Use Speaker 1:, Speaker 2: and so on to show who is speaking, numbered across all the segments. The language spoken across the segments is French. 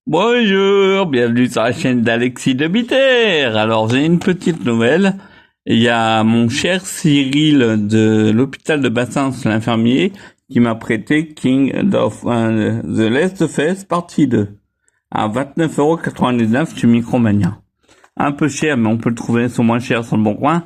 Speaker 1: Bonjour, bienvenue sur la chaîne d'Alexis de Biter. Alors j'ai une petite nouvelle. Il y a mon cher Cyril de l'hôpital de Bassins, l'infirmier, qui m'a prêté King of The Last of Us partie 2 à 29,99€ chez Micromania. Un peu cher, mais on peut le trouver sur moins cher sur le bon coin.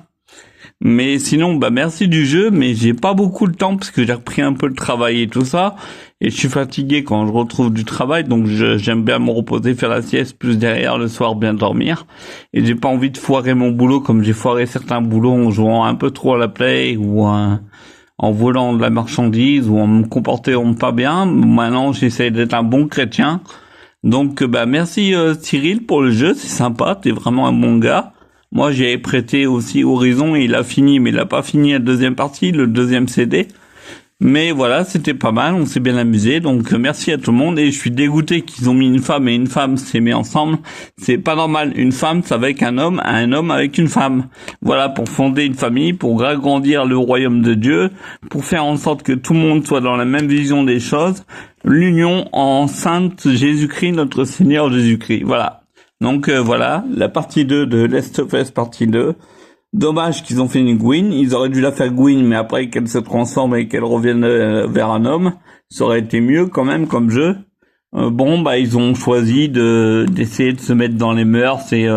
Speaker 1: Mais sinon, merci du jeu, mais j'ai pas beaucoup de temps parce que j'ai repris un peu le travail et tout ça. Et je suis fatigué quand je retrouve du travail, donc j'aime bien me reposer, faire la sieste, plus derrière le soir bien dormir. Et j'ai pas envie de foirer mon boulot comme j'ai foiré certains boulots en jouant un peu trop à la play ou en volant de la marchandise ou en me comportant pas bien. Maintenant, j'essaie d'être un bon chrétien. Donc, merci Cyril pour le jeu, c'est sympa, t'es vraiment un bon gars. Moi, j'ai prêté aussi Horizon et il a fini, mais il a pas fini la deuxième partie, le deuxième CD. Mais voilà, c'était pas mal, on s'est bien amusé, donc merci à tout le monde. Et je suis dégoûté qu'ils ont mis une femme et une femme s'aimer ensemble. C'est pas normal, une femme c'est avec un homme avec une femme. Voilà, pour fonder une famille, pour agrandir le royaume de Dieu, pour faire en sorte que tout le monde soit dans la même vision des choses. L'union en Sainte Jésus-Christ, notre Seigneur Jésus-Christ. Voilà. Donc voilà, la partie 2 de Last of Us partie 2. Dommage qu'ils ont fait une Gwyn, ils auraient dû la faire Gwyn, mais après qu'elle se transforme et qu'elle revienne vers un homme, ça aurait été mieux quand même comme jeu. Ils ont choisi d'essayer de se mettre dans les mœurs et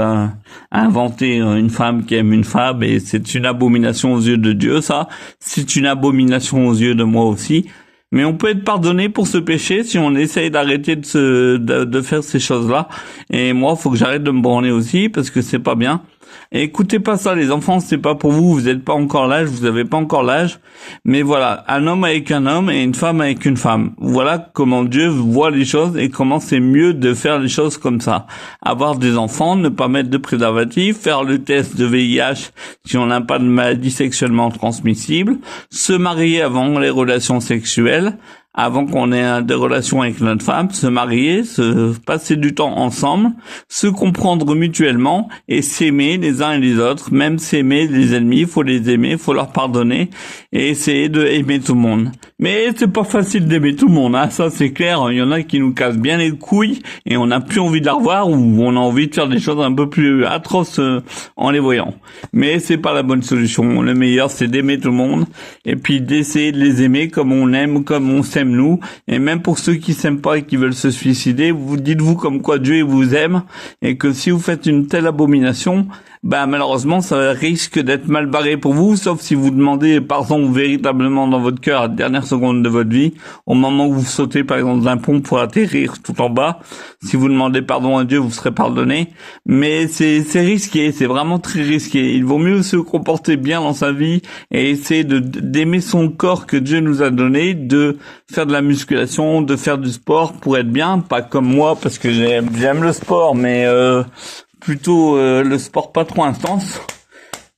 Speaker 1: inventer une femme qui aime une femme, et c'est une abomination aux yeux de Dieu, ça. C'est une abomination aux yeux de moi aussi. Mais on peut être pardonné pour ce péché si on essaye d'arrêter de faire ces choses-là. Et moi, faut que j'arrête de me branler aussi parce que c'est pas bien. Et écoutez pas ça, les enfants, c'est pas pour vous, vous êtes pas encore l'âge, vous avez pas encore l'âge. Mais voilà, un homme avec un homme et une femme avec une femme. Voilà comment Dieu voit les choses et comment c'est mieux de faire les choses comme ça. Avoir des enfants, ne pas mettre de préservatif, faire le test de VIH si on n'a pas de maladie sexuellement transmissible, se marier avant les relations sexuelles, avant qu'on ait des relations avec notre femme, se marier, se passer du temps ensemble, se comprendre mutuellement et s'aimer les uns et les autres, même s'aimer les ennemis, faut les aimer, faut leur pardonner et essayer de aimer tout le monde. Mais c'est pas facile d'aimer tout le monde, hein, ça c'est clair, il y en a qui nous cassent bien les couilles et on n'a plus envie de la revoir ou on a envie de faire des choses un peu plus atroces en les voyant. Mais c'est pas la bonne solution, le meilleur c'est d'aimer tout le monde et puis d'essayer de les aimer comme on aime, comme on s'aime nous. Et même pour ceux qui s'aiment pas et qui veulent se suicider, vous dites-vous comme quoi Dieu vous aime et que si vous faites une telle abomination, malheureusement ça risque d'être mal barré pour vous, sauf si vous demandez pardon véritablement dans votre cœur à la dernière seconde de votre vie, au moment où vous sautez par exemple d'un pont pour atterrir tout en bas. Si vous demandez pardon à Dieu, vous serez pardonné. Mais c'est risqué, c'est vraiment très risqué. Il vaut mieux se comporter bien dans sa vie et essayer d'aimer son corps que Dieu nous a donné, de faire de la musculation, de faire du sport pour être bien, pas comme moi parce que j'aime le sport, mais plutôt le sport pas trop intense.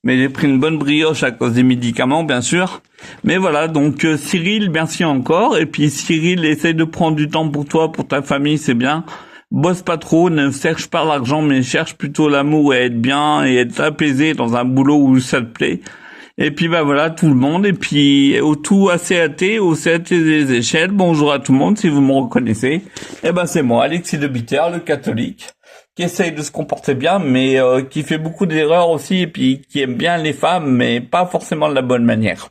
Speaker 1: Mais j'ai pris une bonne brioche à cause des médicaments, bien sûr. Mais voilà, donc Cyril, merci encore. Et puis Cyril, essaye de prendre du temps pour toi, pour ta famille, c'est bien. Bosse pas trop, ne cherche pas l'argent, mais cherche plutôt l'amour et être bien et être apaisé dans un boulot où ça te plaît. Et puis voilà, tout le monde. Et puis au tout ACAT, au CAT des échelles, bonjour à tout le monde si vous me reconnaissez. C'est moi, Alexis de Biter, le catholique, qui essaye de se comporter bien, mais qui fait beaucoup d'erreurs aussi, et puis qui aime bien les femmes, mais pas forcément de la bonne manière.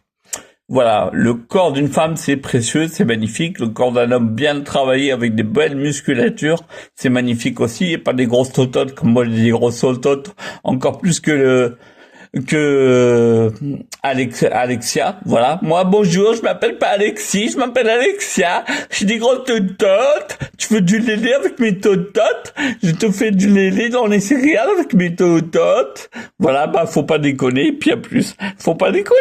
Speaker 1: Voilà, le corps d'une femme, c'est précieux, c'est magnifique. Le corps d'un homme bien travaillé avec des belles musculatures, c'est magnifique aussi, et pas des grosses tototes, comme moi j'ai des grosses tototes, encore plus que Alexia, voilà. Moi, bonjour, je m'appelle pas Alexis, je m'appelle Alexia. J'ai des grosses tototes. Tu veux du lait avec mes tototes? Je te fais du lait dans les céréales avec mes tototes. Voilà, faut pas déconner. Puis à plus, faut pas déconner.